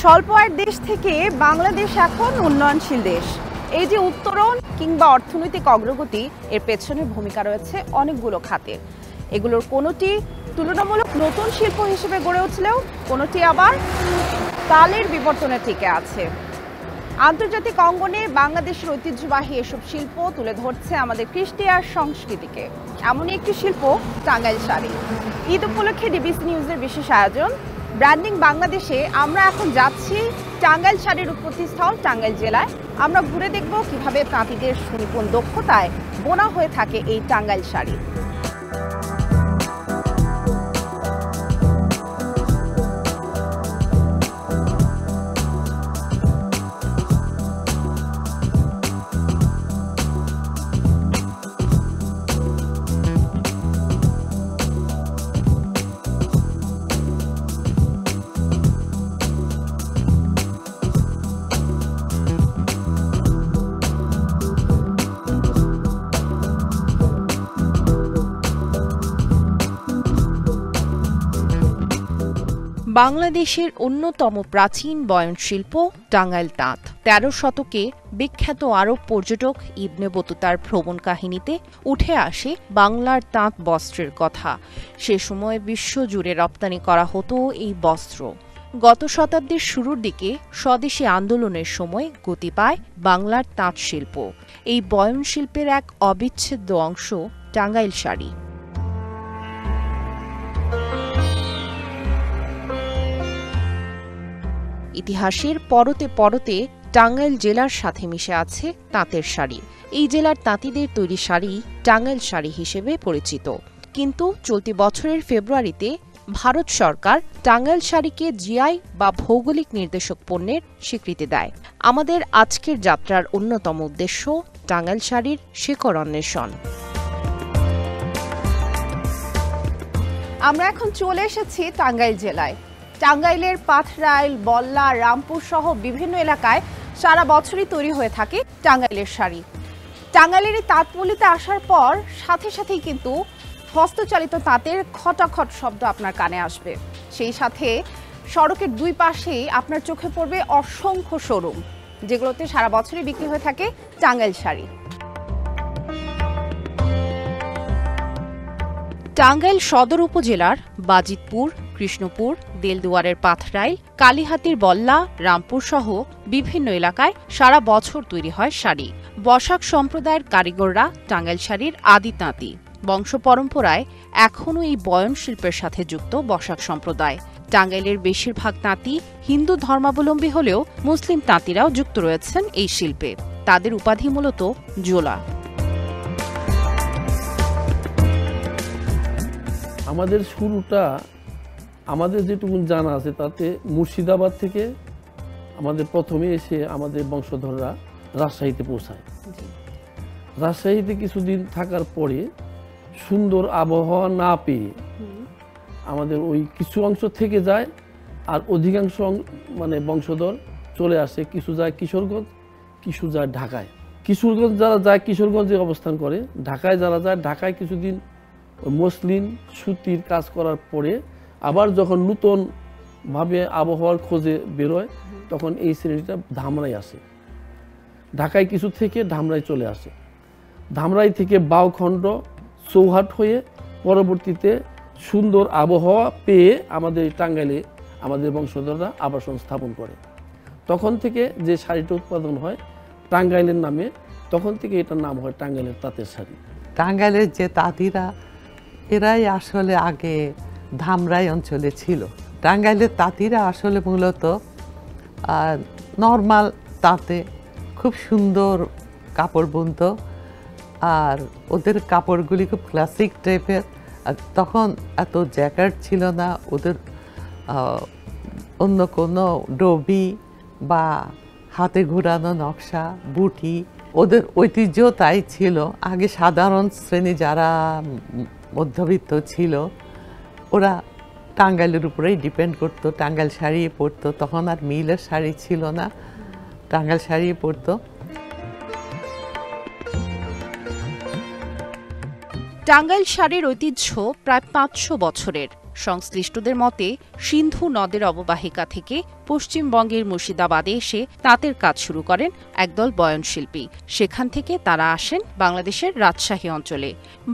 স্বল্প আয়ের দেশ থেকে বাংলাদেশ এখন উন্নয়নশীল দেশ। এই যে উত্তরণ কিংবা অর্থনৈতিক অগ্রগতি, এর পেছনে ভূমিকা রয়েছে অনেকগুলো খাতের। এগুলোর কোনোটি তুলনামূলক নতুন শিল্প হিসেবে গড়ে উঠলেও কোনোটি আবার কালের বিবর্তনে টিকে আছে। আন্তর্জাতিক অঙ্গনে বাংলাদেশের ঐতিহ্যবাহী এসব শিল্প তুলে ধরছে আমাদের কৃষ্টি আর সংস্কৃতিকে। এমনই একটি শিল্প টাঙ্গাইল শাড়ি। ঈদ উপলক্ষে ডিবিসি নিউজের বিশেষ আয়োজন ব্র্যান্ডিং বাংলাদেশে আমরা এখন যাচ্ছি টাঙ্গাইল শাড়ির উৎপত্তিস্থল টাঙ্গাইল জেলায়। আমরা ঘুরে দেখব কিভাবে তাঁতিদের সুনিপুণ দক্ষতায় বোনা হয়ে থাকে এই টাঙ্গাইল শাড়ি। বাংলাদেশের অন্যতম প্রাচীন বয়নশিল্প টাঙ্গাইল তাঁত। ১৩ শতকে বিখ্যাত আরব পর্যটক ইবনে বতুতার ভ্রমণ কাহিনীতে উঠে আসে বাংলার তাঁত বস্ত্রের কথা। সে সময় বিশ্বজুড়ে রপ্তানি করা হতো এই বস্ত্র। গত শতাব্দীর শুরুর দিকে স্বদেশী আন্দোলনের সময় গতি পায় বাংলার তাঁত শিল্প। এই বয়নশিল্পের এক অবিচ্ছেদ্য অংশ টাঙ্গাইল শাড়ি। ইতিহাসের পরতে পরতে টাঙ্গাইল জেলার সাথে মিশে আছে তাঁতের শাড়ি। এই জেলার তাঁতিদের তৈরি শাড়ি টাঙ্গাইল শাড়ি হিসেবে পরিচিত। কিন্তু চলতি বছরের ফেব্রুয়ারিতে ভারত সরকার টাঙ্গাইল শাড়িকে জিআই বা ভৌগোলিক নির্দেশক পণ্যের স্বীকৃতি দেয়। আমাদের আজকের যাত্রার অন্যতম উদ্দেশ্য টাঙ্গাইল শাড়ির শিকড় অন্বেষণ। আমরা এখন চলে এসেছি টাঙ্গাইল জেলায়। টাঙ্গাইলের পাথরাইল, বল্লা, রামপুর সহ বিভিন্ন এলাকায় সারা বছরই তৈরি হয়ে থাকে টাঙ্গাইলের শাড়ি। টাঙ্গাইলের এই তাঁতপল্লিতে আসার পর সাথে সাথেই কিন্তু হস্তচালিত তাঁতের খটাখট শব্দ আপনার কানে আসবে। সেই সাথে সড়কের দুই পাশেই আপনার চোখে পড়বে অসংখ্য শোরুম, যেগুলোতে সারা বছরই বিক্রি হয়ে থাকে টাঙ্গাইল শাড়ি। টাঙ্গাইল সদর উপজেলার বাজিতপুর, কৃষ্ণপুর, দেলদুয়ারের পাথরাইল, কালীহাতির বল্লা, রামপুর সহ বিভিন্ন এলাকায় সারা বছর তৈরি হয় শাড়ি। বসাক সম্প্রদায়ের কারিগররা টাঙ্গাইল শাড়ির আদি তাঁতি। বংশ পরম্পরায় এখনও এই বয়ন শিল্পের সাথে যুক্ত বসাক সম্প্রদায়। টাঙ্গাইলের বেশিরভাগ তাঁতি হিন্দু ধর্মাবলম্বী হলেও মুসলিম তাঁতিরাও যুক্ত রয়েছেন এই শিল্পে। তাদের উপাধি মূলত জোলা। আমাদের শুরুটা আমাদের যেটুকু জানা আছে তাতে মুর্শিদাবাদ থেকে আমাদের প্রথমে এসে আমাদের বংশধররা রাজশাহীতে পৌঁছায়। রাজশাহীতে কিছুদিন থাকার পরে সুন্দর আবহাওয়া না পেয়ে আমাদের ওই কিছু অংশ থেকে যায়, আর অধিকাংশ বংশধর চলে আসে। কিছু যায় কিশোরগঞ্জ, কিছু যায় ঢাকায়। কিশোরগঞ্জ যারা যায় কিশোরগঞ্জে অবস্থান করে, ঢাকায় যারা যায় ঢাকায় কিছুদিন মসলিন সুতির কাজ করার পরে আবার যখন নূতনভাবে আবহাওয়ার খোঁজে বেরোয় তখন এই শ্রেণীটা ধামরাই আসে। ঢাকায় কিছু থেকে ধামরাই চলে আসে। ধামরাই থেকে বাউখণ্ড, চৌহাট হয়ে পরবর্তীতে সুন্দর আবহাওয়া পেয়ে আমাদের টাঙ্গাইলে আমাদের বংশধররা আবাসন স্থাপন করে। তখন থেকে যে শাড়িটা উৎপাদন হয় টাঙ্গাইলের নামে, তখন থেকে এটার নাম হয় টাঙ্গাইলের তাঁতের শাড়ি। টাঙ্গাইলের যে তাঁতিরা এরাই আসলে আগে ধামরাই অঞ্চলে ছিল। টাঙ্গাইলের তাঁতিরা আসলে মূলত নর্মাল তাঁতে খুব সুন্দর কাপড় বুনত, আর ওদের কাপড়গুলি খুব ক্লাসিক টাইপের। তখন এত জ্যাকেট ছিল না, ওদের অন্য কোনো ডবি বা হাতে ঘুরানো নকশা, বুটি, ওদের ঐতিহ্য তাই ছিল। আগে সাধারণ শ্রেণী যারা মধ্যবিত্ত ছিল ওরা টাঙ্গাইলের উপরেই ডিপেন্ড করতো, টাঙ্গাইল শাড়ি পরতো। তখন আর মিলের শাড়ি ছিল না, টাঙ্গাইল শাড়ি পরতো। টাঙ্গাইল শাড়ির ঐতিহ্য প্রায় ৫০০ বছরের। সংশ্লিষ্টদের মতে সিন্ধু নদের অববাহিকা থেকে পশ্চিমবঙ্গের মুর্শিদাবাদে এসে তাঁতের কাজ শুরু করেন একদল বয়নশিল্পী। সেখান থেকে তারা আসেন বাংলাদেশের রাজশাহী অঞ্চলে।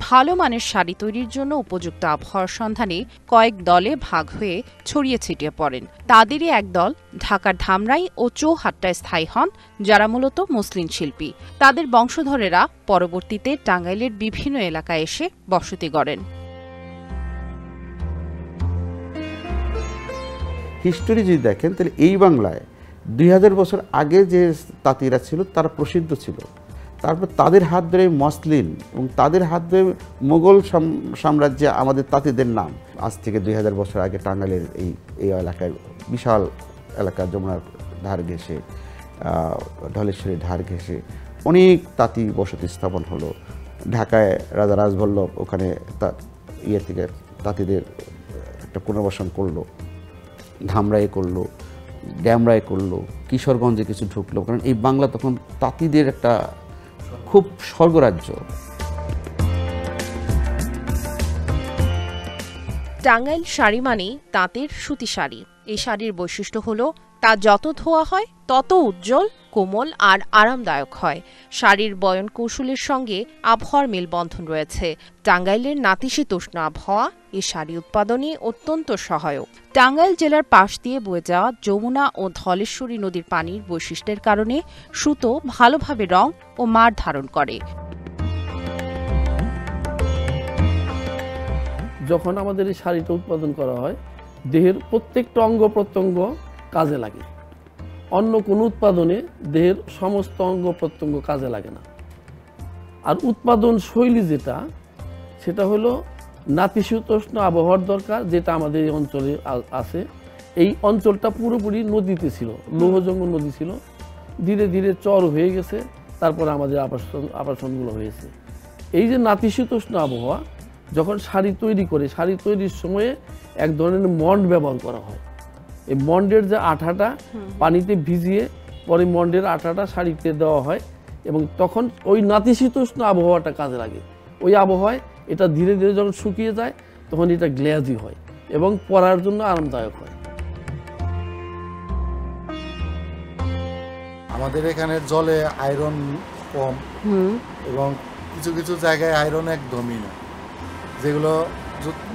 ভালো মানের শাড়ি তৈরির জন্য উপযুক্ত আবহাওয়ার সন্ধানে কয়েক দলে ভাগ হয়ে ছড়িয়ে ছিটিয়ে পড়েন। তাদেরই একদল ঢাকার ধামরাই ও চৌহাট্টায় স্থায়ী হন, যারা মূলত মুসলিম শিল্পী। তাদের বংশধরেরা পরবর্তীতে টাঙ্গাইলের বিভিন্ন এলাকায় এসে বসতি গড়েন। হিস্টোরি যদি দেখেন তাহলে এই বাংলায় 2000 বছর আগে যে তাঁতিরা ছিল তারা প্রসিদ্ধ ছিল। তারপর তাদের হাত ধরে মসলিন এবং তাদের হাত ধরে মোগল সাম্রাজ্যে আমাদের তাঁতিদের নাম। আজ থেকে 2000 বছর আগে টাঙ্গাইলের এই এলাকায় বিশাল এলাকা, যমুনার ধার ঘেঁষে, ঢলেশ্বরীর ধার ঘেঁষে অনেক তাঁতি বসতি স্থাপন হলো। ঢাকায় রাজা রাজবল্লভ ওখানে থেকে তাঁতিদের একটা পুনর্বাসন করলো, ধামরাই করলো, ড্যামরাই করলো, কিশোরগঞ্জে কিছু ঢুকলো। কারণ এই বাংলা তখন তাঁতিদের একটা খুব স্বর্গরাজ্য। টাঙ্গাইল শাড়ি মানেই তাঁতের সুতি শাড়ি। এই শাড়ির বৈশিষ্ট্য হলো তা যত ধোয়া হয় তত উজ্জ্বল, কোমল আর আরামদায়ক হয়। শাড়ির বয়ন কৌশলের সঙ্গে আবহাওয়ার মেলবন্ধন রয়েছে। টাঙ্গাইলের নাতিশীতোষ্ণ আবহাওয়া এই শাড়ি উৎপাদনে অত্যন্ত সহায়ক। টাঙ্গাইল জেলার পাশ দিয়ে বয়ে যাওয়া যমুনা ও ধলেশ্বরী নদীর পানির বৈশিষ্ট্যের কারণে সুতো ভালোভাবে রং ও মার ধারণ করে। যখন আমাদের এই শাড়িটা উৎপাদন করা হয়, দেহের প্রত্যেকটা অঙ্গ প্রত্যঙ্গ কাজে লাগে। অন্য কোনো উৎপাদনে দেহের সমস্ত অঙ্গ প্রত্যঙ্গ কাজে লাগে না। আর উৎপাদন শৈলী যেটা, সেটা হলো নাতিশীতোষ্ণ আবহাওয়ার দরকার, যেটা আমাদের এই অঞ্চলে আছে। এই অঞ্চলটা পুরোপুরি নদীতে ছিল, লৌহজঙ্গল নদী ছিল, ধীরে ধীরে চর হয়ে গেছে, তারপরে আমাদের আবাসনগুলো হয়েছে। এই যে নাতিশীতোষ্ণ আবহাওয়া, যখন শাড়ি তৈরি করে, শাড়ি তৈরির সময়ে এক ধরনের মন্ড ব্যবহার করা হয়। এই মন্ডের যে আঠাটা পানিতে ভিজিয়ে পরে মন্ডের আঠাটা শাড়িতে দেওয়া হয়, এবং তখন ওই নাতিশীতোষ্ণ আবহাওয়াটা কাজে লাগে। ওই আবহাওয়ায় এটা ধীরে ধীরে যখন শুকিয়ে যায় তখন এটা গ্লেজি হয় এবং পরার জন্য আরামদায়ক হয়। আমাদের এখানে জলে আয়রন কম এবং কিছু কিছু জায়গায় আয়রন একদমই না, যেগুলো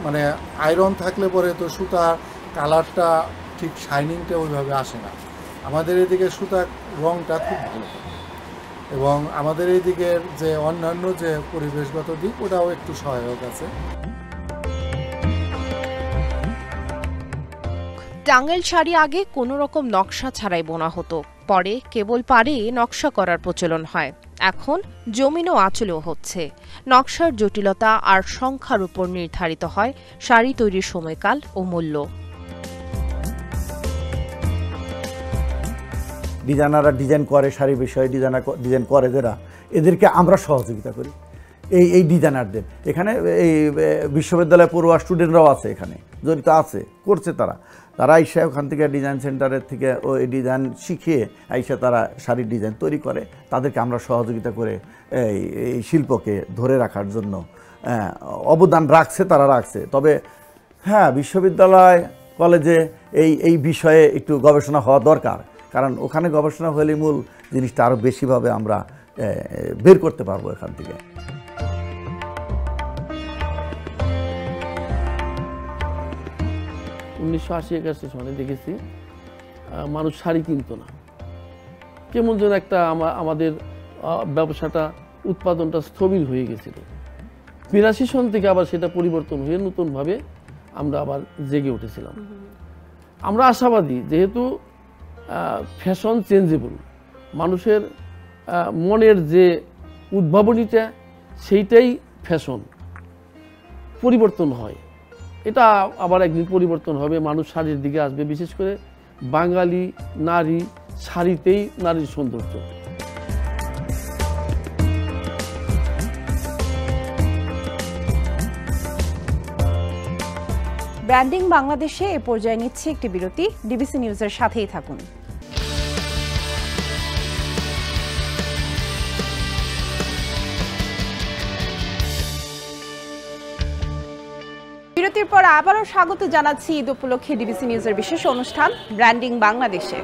মানে আয়রন থাকলে পরে তো সুতার কালারটা ঠিক শাইনিংটা ওইভাবে আসে না। আমাদের এদিকে সুতার রঙটা খুব ভালো, এবং আমাদের এইদিকের যে অন্যান্য যে পরিবেশগত দিক ওটাও একটু সহায়ক আছে। টাঙ্গাইল শাড়ি আগে কোনো রকম নকশা ছাড়াই বোনা হতো, পরে কেবল পাড়ে নকশা করার প্রচলন হয়। এখন জমিন ও আঁচলেও হচ্ছে। নকশার জটিলতা আর সংখ্যার উপর নির্ধারিত হয় শাড়ি তৈরির সময়কাল ও মূল্য। ডিজাইনাররা ডিজাইন করে, শাড়ি বিষয়ে ডিজাইন করে যারা, এদেরকে আমরা সহযোগিতা করি এই ডিজাইনারদের। এখানে এই বিশ্ববিদ্যালয় পড়ুয়া স্টুডেন্টরাও আছে, এখানে জড়িত আছে, করছে তারা আইসা ওখান থেকে ডিজাইন সেন্টারের থেকে ওই ডিজাইন শিখিয়ে আইসা তারা শাড়ির ডিজাইন তৈরি করে। তাদেরকে আমরা সহযোগিতা করে এই শিল্পকে ধরে রাখার জন্য অবদান রাখছে, তারা রাখছে। তবে হ্যাঁ, বিশ্ববিদ্যালয় কলেজে এই বিষয়ে একটু গবেষণা হওয়া দরকার, কারণ ওখানে গবেষণা হলে মূল জিনিসটা আরও বেশিভাবে আমরা বের করতে পারবো এখান থেকে। উনিশশো 80-81 সনে দেখেছি মানুষ শাড়ি কিনতো না, কেমন যেন একটা আমাদের ব্যবসাটা, উৎপাদনটা স্থবির হয়ে গেছিল। 82 সন থেকে আবার সেটা পরিবর্তন হয়ে নতুনভাবে আমরা আবার জেগে উঠেছিলাম। আমরা আশাবাদী, যেহেতু ফ্যাশন চেঞ্জেবল, মানুষের মনের যে উদ্ভাবনীটা সেইটাই ফ্যাশন, পরিবর্তন হয়। এটা আবার একদিন পরিবর্তন হবে, মানুষ শাড়ির দিকে আসবে। বিশেষ করে বাঙালি নারী শাড়িতেই নারীর সৌন্দর্য। ব্র্যান্ডিং বাংলাদেশে এ পর্যায়ে নিচ্ছে একটি বিরতি। ডিবিসি নিউজের সাথেই থাকুন। বিরতির পর আবারও স্বাগত জানাচ্ছি ঈদ উপলক্ষে ডিবিসি নিউজের বিশেষ অনুষ্ঠান ব্র্যান্ডিং বাংলাদেশে।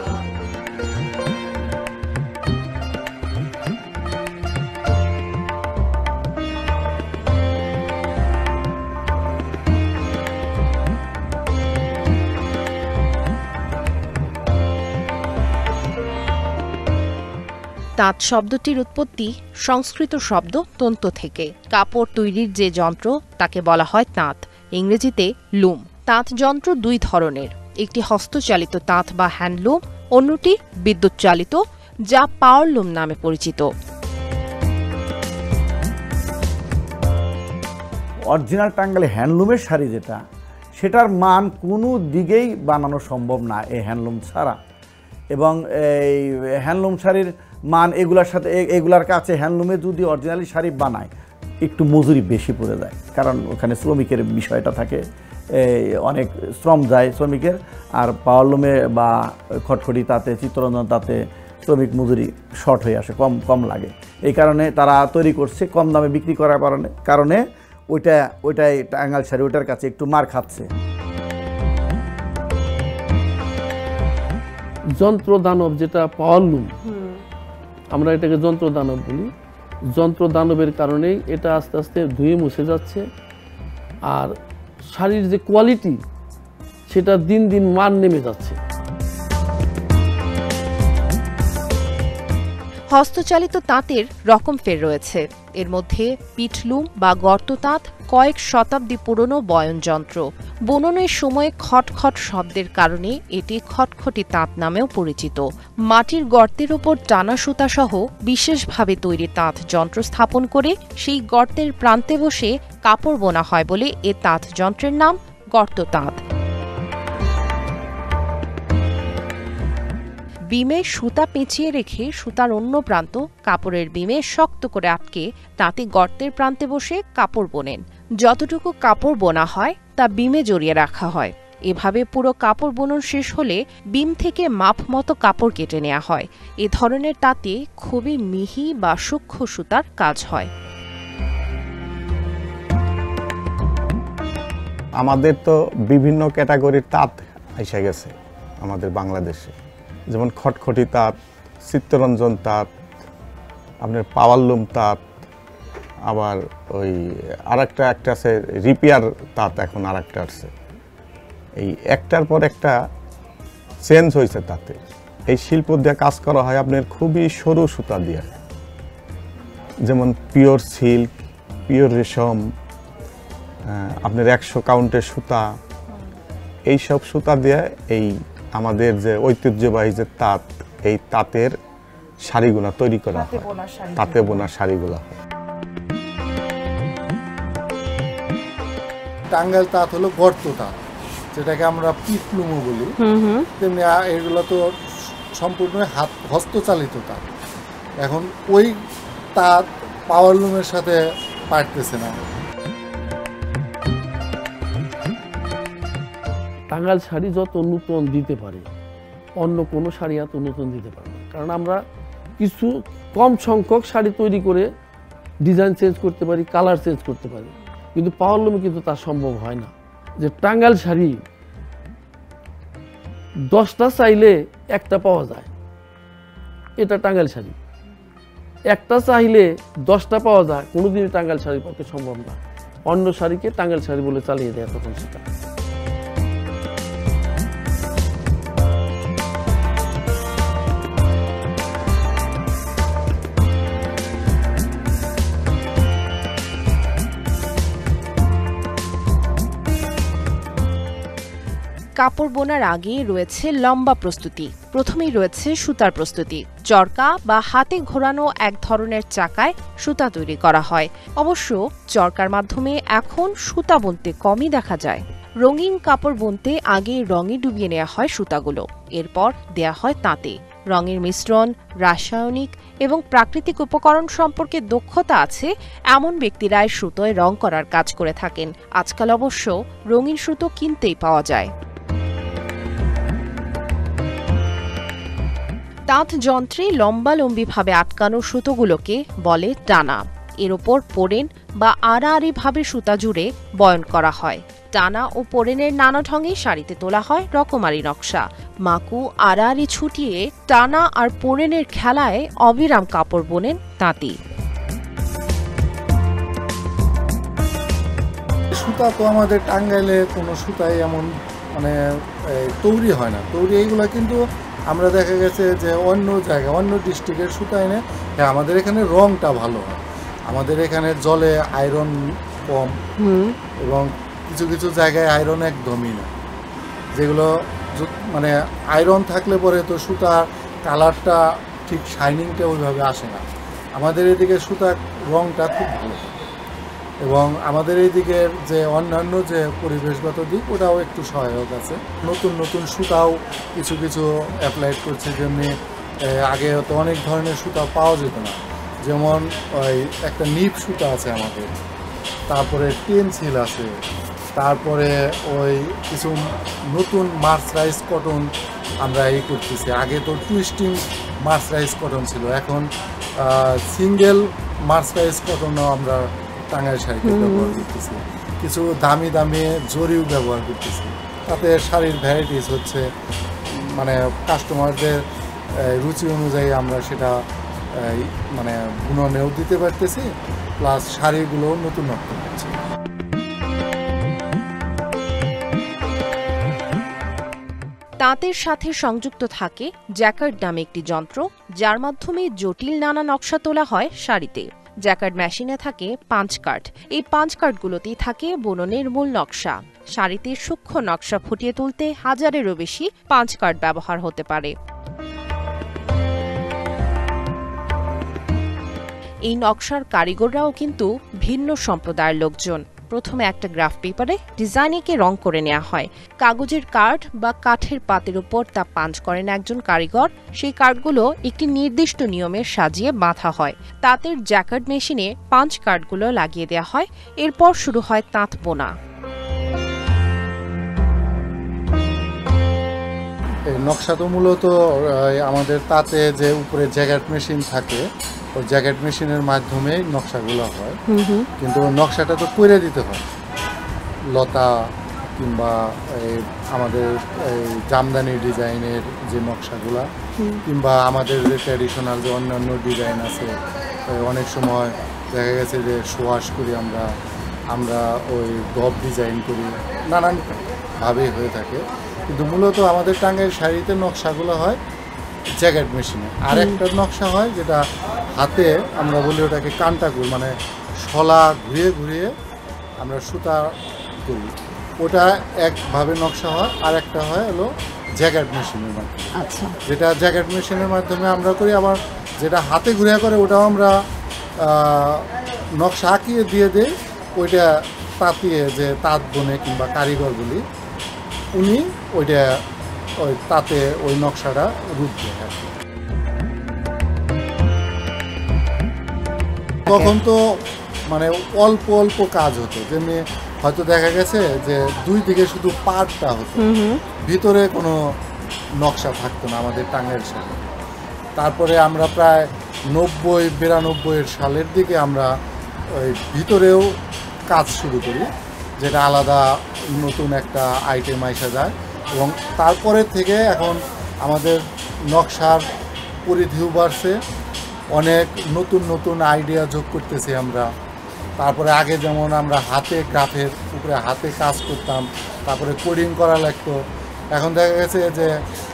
তাঁত শব্দটির উৎপত্তি সংস্কৃত শব্দ তন্ত থেকে। কাপড় তৈরির যে যন্ত্র তাকে বলা হয় তাঁত, ইংরেজিতে লুম। তাঁত যন্ত্র দুই ধরনের, একটি হস্তচালিত তাঁত বা হ্যান্ডলুম, অন্যটি বিদ্যুৎ চালিত যা পাওয়ার লুম নামে পরিচিত। অরিজিনাল টাঙ্গাইলে হ্যান্ডলুমের শাড়ি যেটা, সেটার মান কোনো দিকেই বানানো সম্ভব না এই হ্যান্ডলুম ছাড়া। এবং এই হ্যান্ডলুম শাড়ির মান এগুলার সাথে এগুলার কাছে হ্যান্ডলুমে যদি অরিজিনালি শাড়ি বানায় একটু মজুরি বেশি পড়ে যায়, কারণ ওখানে শ্রমিকের বিষয়টা থাকে, অনেক শ্রম যায় শ্রমিকের। আর পাওয়ারলুমে বা খটখটি তাতে, চিত্তরঞ্জন তাতে শ্রমিক মজুরি শর্ট হয়ে আসে, কম লাগে। এই কারণে তারা তৈরি করছে কম দামে বিক্রি করার কারণে ওইটাই টাঙ্গাইল শাড়ি ওইটার কাছে একটু মার খাচ্ছে। যন্ত্র দানব যেটা পাওয়ারলুম, আমরা এটাকে যন্ত্র দানব বলি। যন্ত্র দানবের কারণেই এটা আস্তে আস্তে ধুয়ে মুছে যাচ্ছে। আর শাড়ির যে কোয়ালিটি সেটা দিন দিন মান নেমে যাচ্ছে। হস্তচালিত তাঁতের রকম ফের রয়েছে। এর মধ্যে পিঠলুম বা গর্ত তাঁত কয়েক শতাব্দী পুরনো বয়ন যন্ত্র। বুননের সময় খটখট শব্দের কারণে এটি খটখটি তাঁত নামেও পরিচিত। মাটির গর্তের ওপর টানা সুতা সহ বিশেষভাবে তৈরি তাঁত যন্ত্র স্থাপন করে সেই গর্তের প্রান্তে বসে কাপড় বোনা হয় বলে এ তাঁত যন্ত্রের নাম গর্ত তাঁত। বিমে সুতা পেঁচিয়ে রেখে সুতার অন্য প্রান্ত কাপড়ের বিমে শক্ত করে আটকে তাঁতি গর্তের প্রান্তে বসে কাপড় বোনেন। যতটুকু কাপড় বোনা হয় তা বিমে জড়িয়ে রাখা হয়। এভাবে পুরো কাপড় বুনন শেষ হলে বিম থেকে মাপ মতো কাপড় কেটে নেওয়া হয়। এ ধরনের তাঁতে খুবই মিহি বা সূক্ষ্ম সুতার কাজ হয়। আমাদের তো বিভিন্ন ক্যাটাগরির তাঁত এসে গেছে আমাদের বাংলাদেশে, যেমন খটখটি তাঁত, চিত্তরঞ্জন তাঁত, আপনার পাওয়ারলুম তাঁত, আবার ওই আরেকটা আছে রিপিয়ার তাঁত, এখন আরেকটা আসছে। এই একটার পর একটা চেঞ্জ হয়েছে তাতে। এই শিল্প দিয়ে কাজ করা হয় আপনার খুবই সরু সুতা দিয়ে, যেমন পিওর সিল্ক, পিওর রেশম, আপনার 100 কাউন্টের সুতা, এইসব সুতা দিয়ে এই আমাদের যে ঐতিহ্যবাহী যে তাঁত, এই তাঁতের শাড়িগুলো তৈরি করা হয়, তাঁতে বোনা শাড়িগুলো হয়। টাঙ্গাইল তাঁত হলো গর্ত তাঁত, যেটাকে আমরা পিঠলুমও বলি। তেমনি এগুলো তো সম্পূর্ণ হস্তচালিত তাঁত। এখন ওই তাঁত পাওয়ারলুমের সাথে পারতেছে না। টাঙ্গাইল শাড়ি যত নতুন দিতে পারে অন্য কোনো শাড়ি এত নতুন দিতে পারে না, কারণ আমরা কিছু কম সংখ্যক শাড়ি তৈরি করে ডিজাইন চেঞ্জ করতে পারি, কালার চেঞ্জ করতে পারি, কিন্তু পাওয়ারলুমে কিন্তু তা সম্ভব হয় না। যে টাঙ্গাইল শাড়ি 10টা চাইলে একটা পাওয়া যায়, এটা টাঙ্গাইল শাড়ি। একটা চাইলে 10টা পাওয়া যায়, কোনোদিনই টাঙ্গাইল শাড়ির পক্ষে সম্ভব না। অন্য শাড়িকে টাঙ্গাইল শাড়ি বলে চালিয়ে দেয় তখন সেটা। কাপড় বোনার আগে রয়েছে লম্বা প্রস্তুতি। প্রথমেই রয়েছে সুতার প্রস্তুতি। চরকা বা হাতে ঘোরানো এক ধরনের চাকায় সুতা তৈরি করা হয়। অবশ্য চরকার মাধ্যমে এখন সুতা বুনতে কমই দেখা যায়। রঙিন কাপড় বুনতে আগে রঙে ডুবিয়ে নেওয়া হয় সুতাগুলো, এরপর দেয়া হয় তাঁতে। রঙের মিশ্রণ, রাসায়নিক এবং প্রাকৃতিক উপকরণ সম্পর্কে দক্ষতা আছে এমন ব্যক্তিরাই সুতোয় রং করার কাজ করে থাকেন। আজকাল অবশ্য রঙিন সুতো কিনতেই পাওয়া যায়। তাঁত যন্ত্রে লম্বালম্বিভাবে আটকানো সুতোগুলোকে বলে টানা। এর ওপর পোড়েন বা আড়াআড়িভাবে সুতা জুড়ে বয়ন করা হয়। টানা ও পোড়েনের নানা ঢঙে শাড়িতে তোলা হয় রকমারি নকশা। মাকু আড়াআড়ি ছুটিয়ে টানা আর পোড়েনের খেলায় অবিরাম কাপড় বোনেন তাঁতি। সুতা তো আমাদের টাঙ্গাইলে কোনো সুতাই এমন মানে তৈরি হয় না, তৈরি এইগুলো কিন্তু আমরা দেখা গেছে যে অন্য জায়গায় অন্য ডিস্ট্রিক্টের সুতা এনে, হ্যাঁ আমাদের এখানে রংটা ভালো হয়, আমাদের এখানে জলে আয়রন কম এবং কিছু কিছু জায়গায় আয়রন একদমই না, যেগুলো মানে আয়রন থাকলে পরে তো সুতার কালারটা ঠিক শাইনিংটা ওইভাবে আসে না। আমাদের এদিকে সুতার রংটা খুব ভালো এবং আমাদের এই দিকের যে অন্যান্য যে পরিবেশগত দিক ওটাও একটু সহায়ক আছে। নতুন নতুন সুতাও কিছু কিছু অ্যাপ্লাইড করছে, যেমনি আগে তো অনেক ধরনের সুতা পাওয়া যেত না, যেমন ওই একটা নিপ সুতা আছে আমাদের, তারপরে পেন্সিল আছে, তারপরে ওই কিছু নতুন মার্সরাইজ কটন আমরা এই করতেছি। আগে তো টুইস্টিং মার্সরাইজ কটন ছিল, এখন সিঙ্গেল মার্সরাইজ কটনও আমরা টাঙ্গাইল শাড়িতে ব্যবহার করতেছি। কিছু দামি দামি জরিও ব্যবহার করতেছি, তাতে শাড়ির ভ্যারাইটিস হচ্ছে, মানে কাস্টমারদের রুচি অনুযায়ী আমরা সেটা মানে বুননেও দিতে পারতেছি, প্লাস শাড়িগুলোও নতুনত্ব হচ্ছে। তাঁতের সাথে সংযুক্ত থাকে জ্যাকার্ড নামে একটি যন্ত্র, যার মাধ্যমে জটিল নানা নকশা তোলা হয় শাড়িতে। জ্যাকার্ড মেশিনে থাকে পাঞ্চ কার্ড, এই পাঞ্চ কার্ডগুলোতেই থাকে বুননের মূল নকশা। শাড়িতে সূক্ষ্ম নকশা ফুটিয়ে তুলতে হাজারেরও বেশি পাঞ্চ কার্ড ব্যবহার হতে পারে। এই নকশার কারিগররাও কিন্তু ভিন্ন সম্প্রদায়ের লোকজন। প্রথমে একটা গ্রাফ পেপারে ডিজাইন এঁকে রং করে নেওয়া হয়। কাগজের কার্ড বা কাঠের পাতের উপর তা পাঞ্চ করেন একজন কারিগর। সেই কার্ডগুলো একটি নির্দিষ্ট নিয়মে সাজিয়ে বাঁধা হয়। তাঁতের জ্যাকার্ড মেশিনে পাঞ্চ কার্ডগুলো লাগিয়ে দেওয়া হয়। এরপর শুরু হয় তাঁত বোনা। নকশা তো মূলত আমাদের তাতে যে উপরে জ্যাকেট মেশিন থাকে, ওই জ্যাকেট মেশিনের মাধ্যমে নকশাগুলো হয়, কিন্তু নকশাটা তো করে দিতে হয়। লতা কিংবা আমাদের জামদানি ডিজাইনের যে নকশাগুলা কিংবা আমাদের যে ট্র্যাডিশনাল যে অন্যান্য ডিজাইন আছে, অনেক সময় দেখা গেছে যে সোয়াশ করি আমরা ওই গব ডিজাইন করি, নানানভাবেই হয়ে থাকে। কিন্তু মূলত আমাদের টাঙ্গাইল শাড়িতে নকশাগুলো হয় জ্যাকেট মেশিনে। আর একটা নকশা হয় যেটা হাতে, আমরা বলি ওটাকে কান্টাকুর, মানে শলা ঘুরিয়ে ঘুরিয়ে আমরা সুতা করি, ওটা একভাবে নকশা হয়। আর একটা হয় হলো জ্যাকেট মেশিনের মাধ্যমে। আচ্ছা, যেটা জ্যাকেট মেশিনের মাধ্যমে আমরা করি, আবার যেটা হাতে ঘুরিয়ে করে ওটাও আমরা নকশা আঁকিয়ে দিয়ে দিই। ওইটা তাঁতিয়ে যে তাঁত বনে কিংবা কারিগর বলি, উনি ওইটা ওই তাতে ওই নকশাটা রূপ দেয় আর কি। তখন তো মানে অল্প অল্প কাজ হতো, যেমনি হয়তো দেখা গেছে যে দুই দিকে শুধু পাড়টা হতো, ভিতরে কোনো নকশা থাকতো না আমাদের টাঙ্গাইল শাড়ি। তারপরে আমরা প্রায় 90-92 সালের দিকে আমরা ওই ভিতরেও কাজ শুরু করি, যেটা আলাদা নতুন একটা আইটেম আইসা যায়। এবং তারপরে থেকে এখন আমাদের নকশার পরিধিও বাড়ছে, অনেক নতুন নতুন আইডিয়া যোগ করতেছি আমরা। তারপরে আগে যেমন আমরা হাতে গ্রাফের উপরে হাতে কাজ করতাম, তারপরে কোডিং করা লাগতো, এখন দেখা গেছে যে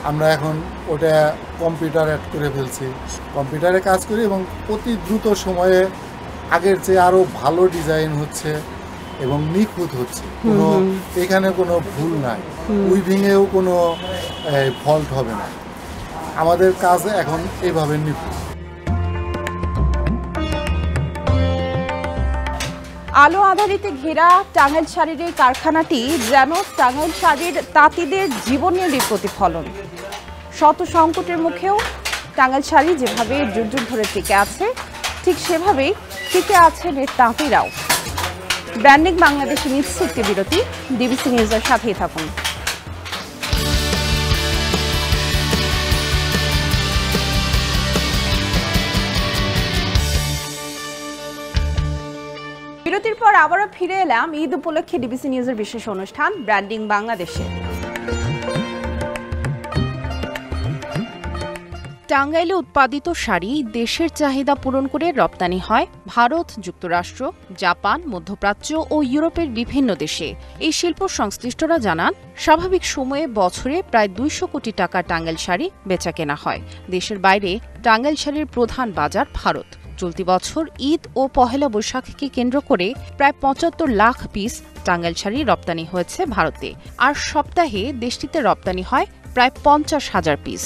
আমরা এখন ওটা কম্পিউটার অ্যাড করে ফেলছি, কম্পিউটারে কাজ করি এবং অতি দ্রুত সময়ে আগের চেয়ে আরও ভালো ডিজাইন হচ্ছে এবং নিখুঁত হচ্ছে, কোনো এখানে কোনো ভুল নাই, উইভিংয়েও কোনো ফল্ট হবে না। আমাদের কাজ এখন এইভাবে নিখুঁত। আলো আধারিতে ঘেরা টাঙ্গাইল শাড়ির এই কারখানাটি যেন টাঙ্গাইল শাড়ির তাঁতিদের জীবনের প্রতিফলন। শত সংকটের মুখেও টাঙ্গাইল শাড়ি যেভাবে যুগ যুগ ধরে টিকে আছে, ঠিক সেভাবেই টিকে আছেন এর তাঁতিরাও। ব্র্যান্ডিং বাংলাদেশে নিচ্ছে একটি বিরতি, ডিবিসি নিউজের সাথেই থাকুন। বিরতির পর আবারও ফিরে এলাম ঈদ উপলক্ষে ডিবিসি নিউজের বিশেষ অনুষ্ঠান ব্র্যান্ডিং বাংলাদেশে। টাঙ্গাইলে উৎপাদিত শাড়ি দেশের চাহিদা পূরণ করে রপ্তানি হয় ভারত, যুক্তরাষ্ট্র, জাপান, মধ্যপ্রাচ্য ও ইউরোপের বিভিন্ন দেশে। এই শিল্প সংশ্লিষ্টরা জানান, স্বাভাবিক সময়ে বছরে প্রায় 200 কোটি টাকা টাঙ্গাইল শাড়ি বেচাকেনা হয়। দেশের বাইরে টাঙ্গাইল শাড়ির প্রধান বাজার ভারত। চলতি বছর ঈদ ও পহেলা বৈশাখকে কেন্দ্র করে প্রায় 75 লাখ পিস টাঙ্গাইল শাড়ি রপ্তানি হয়েছে ভারতে, আর সপ্তাহে দেশটিতে রপ্তানি হয় প্রায় 50,000 পিস।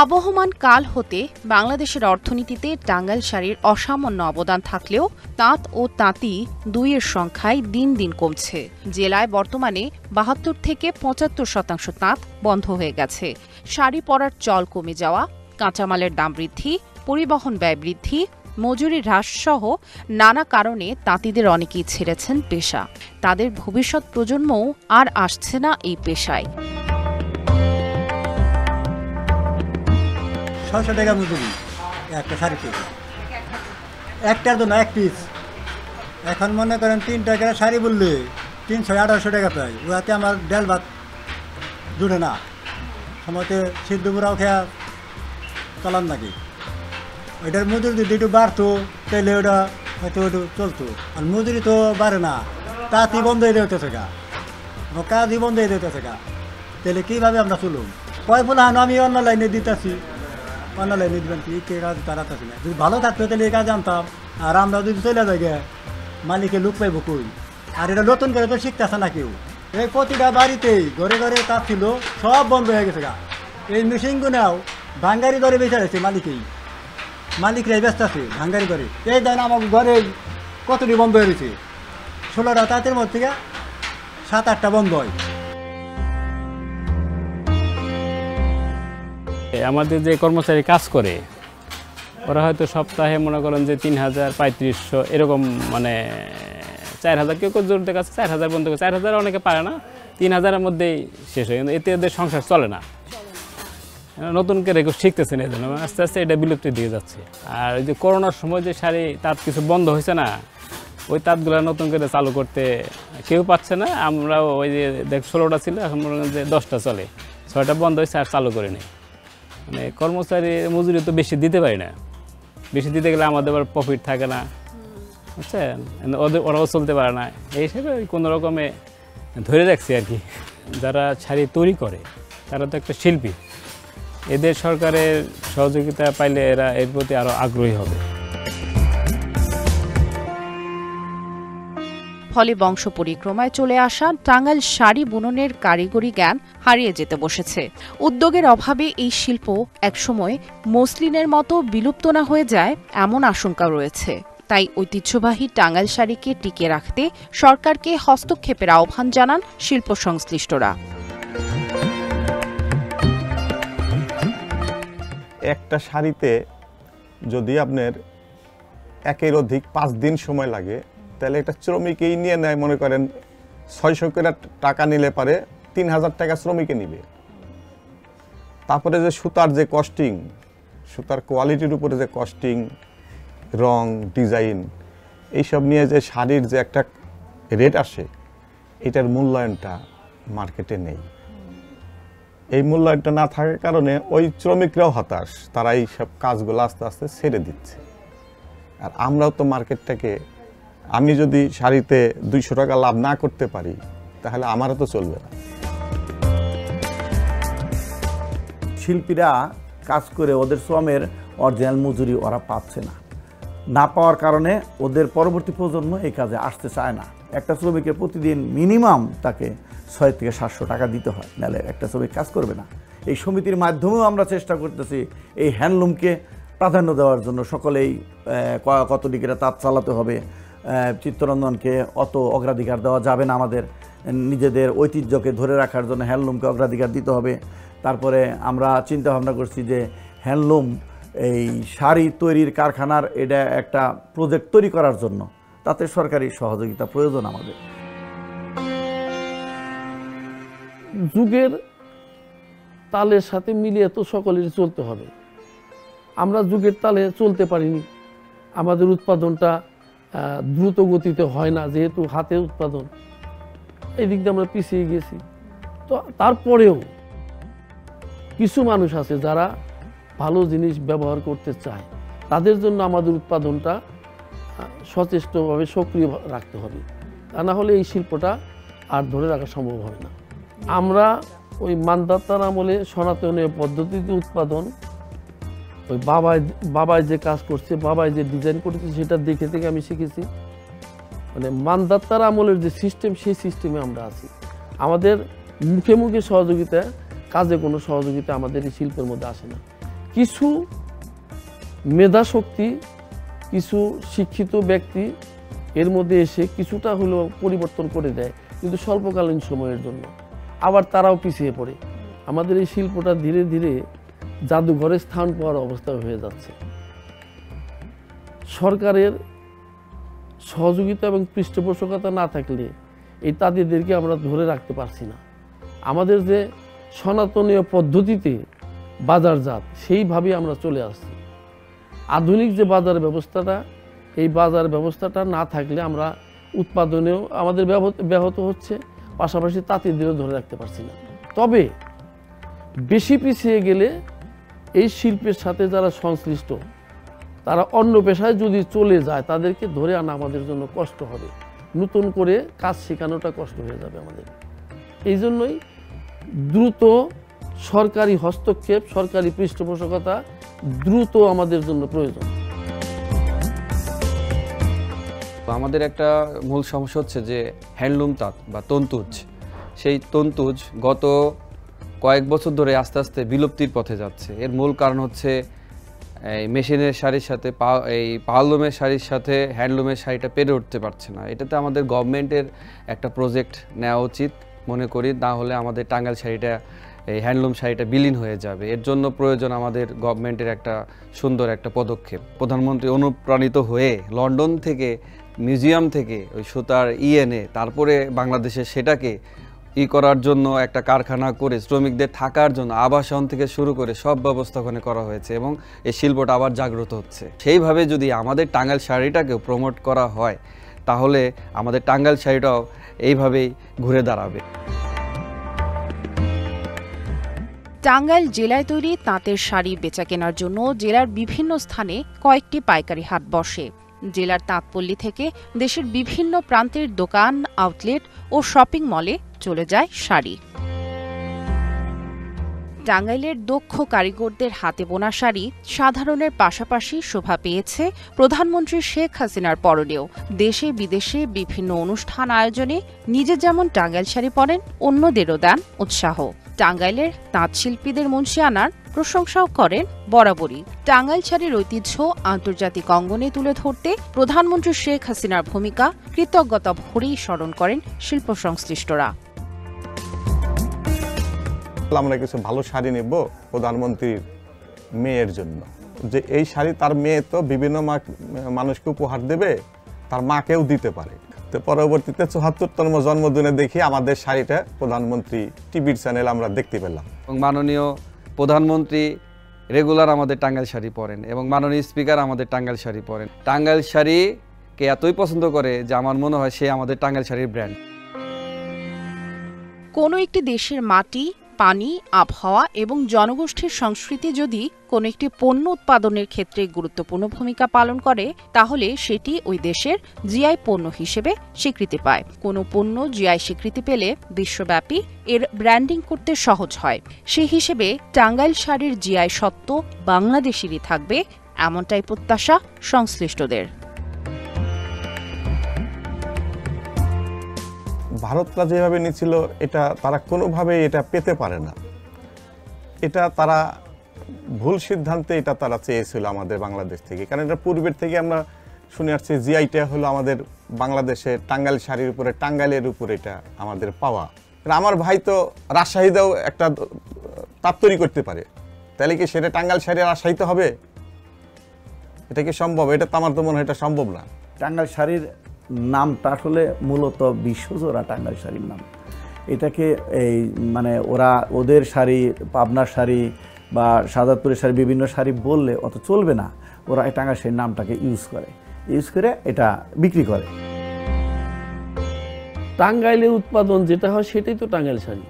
আবহমান কাল হতে বাংলাদেশের অর্থনীতিতে টাঙ্গাইল শাড়ির অসামান্য অবদান থাকলেও তাঁত ও তাঁতি দুইয়ের সংখ্যায় দিন দিন কমছে। জেলায় বর্তমানে 72 থেকে 75% তাঁত বন্ধ হয়ে গেছে। শাড়ি পরার চল কমে যাওয়া, কাঁচামালের দাম বৃদ্ধি, পরিবহন ব্যয় বৃদ্ধি, মজুরি হ্রাস সহ নানা কারণে তাঁতিদের অনেকেই ছেড়েছেন পেশা। তাদের ভবিষ্যৎ প্রজন্মও আর আসছে না এই পেশায়। 600 টাকা মজুরি একটা শাড়িতে, একটার জন্য এক পিস। এখন মনে করেন 3 টাকার শাড়ি বললে 300-1800 টাকা পাই। ওতে আমার ডাল ভাত জুড়ে না, সময়তে সিদ্ধ বুড়াও খেয়া চলান নাকি। ওইটার মজুরি যদি একটু বাড়তো তাহলে ওটা হয়তো একটু চলতো। আর মজুরি তো বাড়ে না, তাঁতি বন্ধ হয়ে যেতেছে গা, কাজই বন্ধ হয়ে যেতেছে গা। তাহলে কীভাবে আমরা চলুন? কয় বলে আমি অন্য লাইনে দিতেছি, অন্য লাইনে দিবেন কি কাজ তাড়াতাড়ি না। যদি ভালো থাকতো তাহলে এই কাজ জানতাম। আর আমরা যদি চলে যাই গে, মালিকে লোক পাইব কই? আর এটা নতুন করে তো শিখতেছে না কেউ। এই প্রতিটা বাড়িতেই ঘরে ঘরে কাজ ছিল, সব বন্ধ হয়ে গেছে গা। এই মেশিনগুলোও ভাঙ্গারি দরে বেঁচে গেছে মালিকেই, মালিকরাই ব্যস্ত আছে ভাঙ্গারি দরে। এই দেন আমার ঘরে কতটি বন্ধ হয়ে গেছে, 16টা তাঁতের মধ্যে থেকে 7-8টা বন্ধ হয়। আমাদের যে কর্মচারী কাজ করে ওরা হয়তো সপ্তাহে মনে করেন যে 3000, 3500 এরকম, মানে 4000, কেউ কেউ জোরতে কাছে 4000 বন্ধ করে, 4000 অনেকে পারে না, 3000-এর মধ্যেই শেষ হয়। কিন্তু এতে ওদের সংসার চলে না। নতুন করে কেউ শিখতেছে না, এই জন্য আস্তে আস্তে এটা বিলুপ্তির দিকে যাচ্ছে। আর ওই যে করোনার সময় যে শাড়ি তাঁত কিছু বন্ধ হয়েছে না, ওই তাঁতগুলো নতুন করে চালু করতে কেউ পাচ্ছে না। আমরাও ওই যে 16টা ছিল, এখন মনে করেন যে 10টা চলে, 6টা বন্ধ হয়েছে, আর চালু করে নেই। মানে কর্মচারী মজুরি তো বেশি দিতে পারি না, বেশি দিতে গেলে আমাদের আবার প্রফিট থাকে না, বুঝছেন, ওরাও চলতে পারে না। এই হিসেবে কোনো রকমে ধরে রাখছি আর কি। যারা শাড়ি তৈরি করে তারা তো একটা শিল্পী, এদের সরকারের সহযোগিতা পাইলে এরা এর প্রতি আরও আগ্রহী হবে। ফলে বংশ পরিক্রমায় চলে আসা টাঙ্গাইল শাড়ি বুননের কারিগরি জ্ঞান হারিয়ে যেতে বসেছে। উদ্যোগের অভাবে এই শিল্প একসময় মসলিনের মতো বিলুপ্ত না হয়ে যায় এমন আশঙ্কা রয়েছে। তাই ঐতিহ্যবাহী টাঙ্গাইল শাড়িকে টিকিয়ে রাখতে সরকারকে হস্তক্ষেপের আহ্বান জানান শিল্প সংশ্লিষ্টরা। একটা শাড়িতে যদি আপনার একের অধিক 5 দিন সময় লাগে, তাহলে একটা শ্রমিকই নিয়ে নেয়, মনে করেন 600 করে টাকা নিলে পারে 3000 টাকা শ্রমিকে নিবে। তারপরে যে সুতার যে কস্টিং, সুতার কোয়ালিটির উপরে যে কস্টিং, রং, ডিজাইন, এইসব নিয়ে যে শাড়ির যে একটা রেট আসে, এটার মূল্যায়নটা মার্কেটে নেই। এই মূল্যায়নটা না থাকার কারণে ওই শ্রমিকরাও হতাশ, তারা এই সব কাজগুলো আস্তে আস্তে ছেড়ে দিচ্ছে। আর আমরাও তো মার্কেটটাকে, আমি যদি শাড়িতে 200 টাকা লাভ না করতে পারি তাহলে আমারও তো চলবে না। শিল্পীরা কাজ করে ওদের শ্রমের অরিজিনাল মজুরি ওরা পাচ্ছে না, না পাওয়ার কারণে ওদের পরবর্তী প্রজন্ম এই কাজে আসতে চায় না। একটা শ্রমিকের প্রতিদিন মিনিমাম তাকে 600 থেকে 700 টাকা দিতে হয়, নাহলে একটা শ্রমিক কাজ করবে না। এই সমিতির মাধ্যমেও আমরা চেষ্টা করতেছি এই হ্যান্ডলুমকে প্রাধান্য দেওয়ার জন্য। সকলেই কত ডিগ্রি তাঁত চালাতে হবে, চিত্তরঞ্জনকে অত অগ্রাধিকার দেওয়া যাবে না। আমাদের নিজেদের ঐতিহ্যকে ধরে রাখার জন্য হ্যান্ডলুমকে অগ্রাধিকার দিতে হবে। তারপরে আমরা চিন্তা ভাবনা করছি যে হ্যান্ডলুম এই শাড়ি তৈরির কারখানার এটা একটা প্রজেক্ট তৈরি করার জন্য, তাতে সরকারি সহযোগিতা প্রয়োজন আমাদের। যুগের তালের সাথে মিলিয়ে তো সকলের চলতে হবে। আমরা যুগের তালে চলতে পারিনি, আমাদের উৎপাদনটা দ্রুত গতিতে হয় না, যেহেতু হাতে উৎপাদন, এই দিক দিয়ে আমরা পিছিয়ে গেছি। তো তারপরেও কিছু মানুষ আছে যারা ভালো জিনিস ব্যবহার করতে চায়, তাদের জন্য আমাদের উৎপাদনটা সচেষ্টভাবে সক্রিয় রাখতে হবে, তা না হলে এই শিল্পটা আর ধরে রাখা সম্ভব হবে না। আমরা ওই মানদাতার আমলে সনাতনীয় পদ্ধতিতে উৎপাদন, ওই বাবায় যে কাজ করছে, বাবায় যে ডিজাইন করেছে, সেটা দেখে থেকে আমি শিখেছি। মানে মানদাতার আমলের যে সিস্টেম, সেই সিস্টেমে আমরা আছি। আমাদের মুখে মুখে সহযোগিতা, কাজে কোনো সহযোগিতা আমাদের এই শিল্পের মধ্যে আসে না। কিছু মেধা শক্তি, কিছু শিক্ষিত ব্যক্তি এর মধ্যে এসে কিছুটা হলেও পরিবর্তন করে দেয়, কিন্তু স্বল্পকালীন সময়ের জন্য, আবার তারাও পিছিয়ে পড়ে। আমাদের এই শিল্পটা ধীরে ধীরে জাদুঘরে স্থান পাওয়ার অবস্থা হয়ে যাচ্ছে। সরকারের সহযোগিতা এবং পৃষ্ঠপোষকতা না থাকলে এই তাঁতিদেরকে আমরা ধরে রাখতে পারছি না। আমাদের যে সনাতনীয় পদ্ধতিতে বাজারজাত, সেইভাবে আমরা চলে আসছি। আধুনিক যে বাজার ব্যবস্থাটা, এই বাজার ব্যবস্থাটা না থাকলে আমরা উৎপাদনেও আমাদের ব্যাহত হচ্ছে, পাশাপাশি তাঁতিদেরও ধরে রাখতে পারছি না। তবে বেশি পিছিয়ে গেলে এই শিল্পের সাথে যারা সংশ্লিষ্ট, তারা অন্য পেশায় যদি চলে যায়, তাদেরকে ধরে আনা আমাদের জন্য কষ্ট হবে, নতুন করে কাজ শেখানোটা কষ্ট হয়ে যাবে আমাদের। এই জন্যই দ্রুত সরকারি হস্তক্ষেপ, সরকারি পৃষ্ঠপোষকতা দ্রুত আমাদের জন্য প্রয়োজন। আমাদের একটা মূল সমস্যা হচ্ছে যে হ্যান্ডলুম তাঁত বা তন্তুজ, সেই তন্তুজ গত কয়েক বছর ধরে আস্তে আস্তে বিলুপ্তির পথে যাচ্ছে। এর মূল কারণ হচ্ছে এই মেশিনের শাড়ির সাথে এই পাওয়ালুমের শাড়ির সাথে হ্যান্ডলুমের শাড়িটা পেরে উঠতে পারছে না। এটাতে আমাদের গভর্নমেন্টের একটা প্রজেক্ট নেওয়া উচিত মনে করি, না হলে আমাদের টাঙ্গাইল শাড়িটা, এই হ্যান্ডলুম শাড়িটা বিলীন হয়ে যাবে। এর জন্য প্রয়োজন আমাদের গভর্নমেন্টের একটা সুন্দর একটা পদক্ষেপ। প্রধানমন্ত্রী অনুপ্রাণিত হয়ে লন্ডন থেকে, মিউজিয়াম থেকে ওই সুতার এনে তারপরে বাংলাদেশে সেটাকে করার জন্য একটা কারখানা করে শ্রমিকদের থাকার জন্য আবাসন থেকে শুরু করে সব ব্যবস্থা ওখানে করা হয়েছে, এবং এই শিল্পটা আবার জাগ্রত হচ্ছে। সেইভাবে যদি আমাদের টাঙ্গাইল শাড়িটাকেও প্রমোট করা হয়, তাহলে আমাদের টাঙ্গাইল শাড়িটাও এইভাবেই ঘুরে দাঁড়াবে। টাঙ্গাইল জেলায় তৈরি তাঁতের শাড়ি বেচাকেনার জন্য জেলার বিভিন্ন স্থানে কয়েকটি পাইকারি হাট বসে। জেলার তাঁতপল্লী থেকে দেশের বিভিন্ন প্রান্তের দোকান, আউটলেট ও শপিং মলে চলে যায় শাড়ি। টাঙ্গাইলের দক্ষ কারিগরদের হাতে বোনা শাড়ি সাধারণের পাশাপাশি শোভা পেয়েছে প্রধানমন্ত্রী শেখ হাসিনার পরনেও। দেশে বিদেশে বিভিন্ন অনুষ্ঠান আয়োজনে নিজে যেমন টাঙ্গাইল শাড়ি পরেন, অন্যদেরও দেন উৎসাহ। টাঙ্গাইলের তাঁত শিল্পীদের মঞ্চে আনার প্রশংসাও করেন বরাবরই। টাঙ্গাইল শাড়ির ঐতিহ্য আন্তর্জাতিক অঙ্গনে তুলে ধরতে প্রধানমন্ত্রী শেখ হাসিনার ভূমিকা কৃতজ্ঞতা ভরেই স্মরণ করেন শিল্প সংশ্লিষ্টরা। আমরা কিছু ভালো শাড়ি নেব প্রধানমন্ত্রীর মেয়ের জন্য, যে এই শাড়ি তার মেয়ে তো বিভিন্ন মানুষকে উপহার দেবে, তার মাকেও দিতে পারে। তো পরবর্তীতে ৭৪তম জন্মদিনে দেখি আমাদের শাড়িটা প্রধানমন্ত্রী টিভির চ্যানেল আমরা দেখতে পেলাম। এবং মাননীয় প্রধানমন্ত্রী রেগুলার আমাদের টাঙ্গাইল শাড়ি পরেন, এবং মাননীয় স্পিকার আমাদের টাঙ্গাইল শাড়ি পরেন। টাঙ্গাইল শাড়িকে এতই পছন্দ করে যে আমার মনে হয় সে আমাদের টাঙ্গাইল শাড়ির ব্র্যান্ড। কোনো একটি দেশের মাটি, পানি, আবহাওয়া এবং জনগোষ্ঠীর সংস্কৃতি যদি কোনো একটি পণ্য উৎপাদনের ক্ষেত্রে গুরুত্বপূর্ণ ভূমিকা পালন করে, তাহলে সেটি ওই দেশের জিআই পণ্য হিসেবে স্বীকৃতি পায়। কোনো পণ্য জিআই স্বীকৃতি পেলে বিশ্বব্যাপী এর ব্র্যান্ডিং করতে সহজ হয়। সেই হিসেবে টাঙ্গাইল শাড়ির জিআই সত্ত্ব বাংলাদেশেরই থাকবে, এমনটাই প্রত্যাশা সংশ্লিষ্টদের। ভারতরা যেভাবে নিচ্ছিল, এটা তারা কোনোভাবেই এটা পেতে পারে না। এটা তারা ভুল সিদ্ধান্তে এটা তারা চেয়েছিল আমাদের বাংলাদেশ থেকে, কারণ এটা পূর্বের থেকে আমরা শুনে আসছি জিআইটা হলো আমাদের বাংলাদেশে টাঙ্গাইল শাড়ির উপরে, টাঙ্গাইলের উপরে এটা আমাদের পাওয়া। আমার ভাই তো রাজশাহীতেও একটা তাঁত তৈরি করতে পারে, তাহলে কি সেটা টাঙ্গাইল শাড়ি রাজশাহীতে হবে? এটা কি সম্ভব? এটা তো আমার তো মনে হয় এটা সম্ভব না। টাঙ্গাইল শাড়ির নামটা আসলে মূলত বিশ্বজোড়া টাঙ্গাইল শাড়ির নাম। এটাকে এই মানে ওরা ওদের শাড়ি, পাবনার শাড়ি বা শাহজাদপুরের শাড়ি বিভিন্ন শাড়ি বললে অত চলবে না, ওরা এই টাঙ্গাইল শাড়ির নামটাকে ইউজ করে এটা বিক্রি করে। টাঙ্গাইলের উৎপাদন যেটা হয় সেটাই তো টাঙ্গাইল শাড়ি।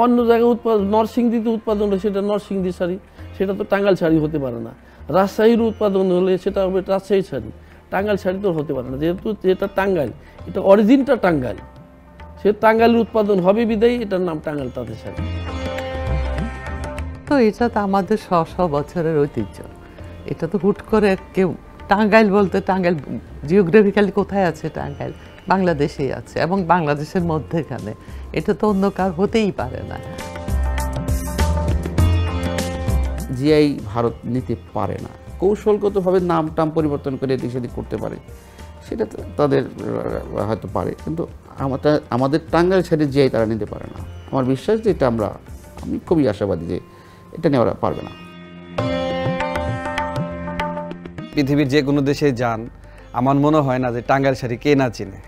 অন্য জায়গায় উৎপাদন, নরসিংদীতে উৎপাদন হলে সেটা নরসিংদী শাড়ি, সেটা তো টাঙ্গাইল শাড়ি হতে পারে না। রাজশাহীর উৎপাদন হলে সেটা হবে রাজশাহী শাড়ি, টাঙ্গাইল শাড়ি তো হতে পারে না। যেহেতু যেটা টাঙ্গাইল, এটা অরিজিনটা টাঙ্গাইল, সে টাঙ্গাইলের উৎপাদন হবে বিদায়ী এটার নাম টাঙ্গাইল তাঁতের শাড়ি। তো এটা তো আমাদের শ বছরের ঐতিহ্য। এটা তো হুট করে কেউ টাঙ্গাইল বলতে, টাঙ্গাইল জিওগ্রাফিক্যালি কোথায় আছে? টাঙ্গাইল বাংলাদেশেই আছে এবং বাংলাদেশের মধ্যেখানে, এটা তো অন্য কার হতেই পারে না। জিআই ভারত নিতে পারে না, কৌশলগতভাবে নাম টাম পরিবর্তন করে এদিক সেদিক করতে পারে, সেটা তাদের হয়তো পারে, কিন্তু আমাদের টাঙ্গাইল শাড়ির জিআই তারা নিতে পারে না। আমার বিশ্বাস যে এটা আমি খুবই আশাবাদী যে এটা নিয়ে ওরা পারবে না। পৃথিবীর যে কোনো দেশে যান, আমার মনে হয় না যে টাঙ্গাইল শাড়ি কে না চিনে।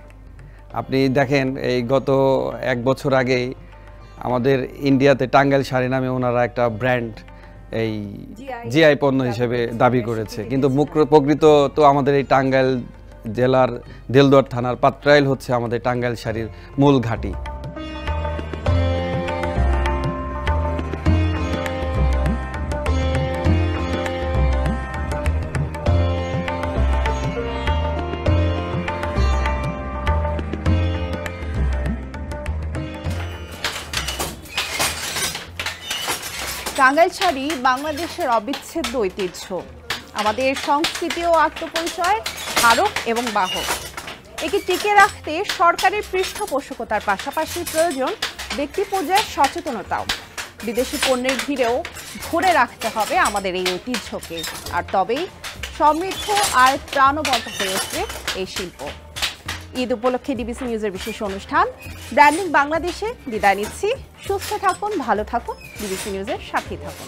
আপনি দেখেন এই গত 1 বছর আগেই আমাদের ইন্ডিয়াতে টাঙ্গাইল শাড়ি নামে ওনারা একটা ব্র্যান্ড এই জিআই পণ্য হিসেবে দাবি করেছে, কিন্তু প্রকৃত তো আমাদের এই টাঙ্গাইল জেলার দেলদুয়ার থানার পাত্রাইল হচ্ছে আমাদের টাঙ্গাইল শাড়ির মূল ঘাঁটি। টাঙ্গাইল শাড়ি বাংলাদেশের অবিচ্ছেদ্য ঐতিহ্য, আমাদের সংস্কৃতি ও আত্মপরিচয়ের ধারক এবং বাহক। একে টিকে রাখতে সরকারের পৃষ্ঠপোষকতার পাশাপাশি প্রয়োজন ব্যক্তি পর্যায়ে সচেতনতাও। বিদেশি পণ্যের ভিড়েও ধরে রাখতে হবে আমাদের এই ঐতিহ্যকে, আর তবেই সমৃদ্ধ আর প্রাণবন্ত হয়ে উঠবে এই শিল্প। ঈদ উপলক্ষে ডিবিসি নিউজের বিশেষ অনুষ্ঠান ব্র্যান্ডিং বাংলাদেশে বিদায় নিচ্ছি। সুস্থ থাকুন, ভালো থাকুন, ডিবিসি নিউজের সাথেই থাকুন।